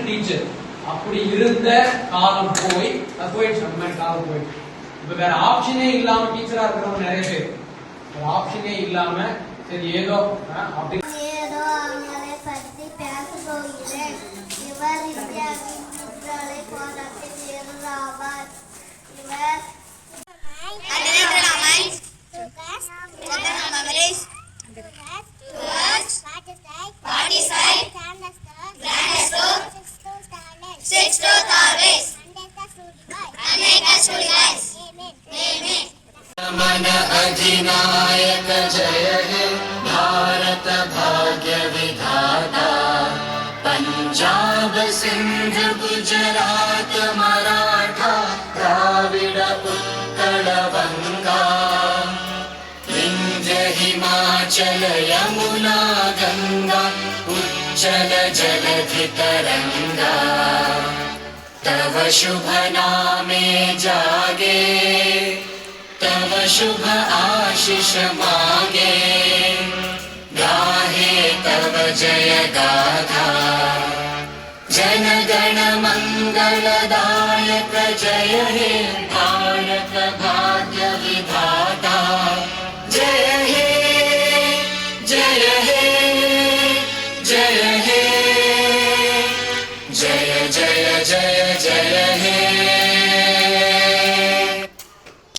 Teacher அப்படி இருந்த காலம் போயிடுச்சு. அந்த மாதிரி காலம் போயிடுச்சு. இப்ப வேற ஆப்ஷனே இல்லாம டீச்சரா இருக்கிறவங்க நிறைய பேர். வேற ஆப்ஷனே இல்லாம சரி ஏதோ அப்படி அவங்களை பற்றி பேச போகிறேன். இவர் இந்தியாவின் விடுதலை போராட்ட வீரர் ஆவார். இவர் मन अधिनायक जय हे भारत भाग्य विधाता पंजाब सिंध गुजरात मराठा द्राविड उत्कल बंगा विंध्य हिमाचल यमुना गंगा उच्चल जलधि तरंगा तव शुभ नामे जागे तव शुभ आशीष मागे गाहे तव जय गाथा जन गण मंगलदायक जय हे भारत भाग्य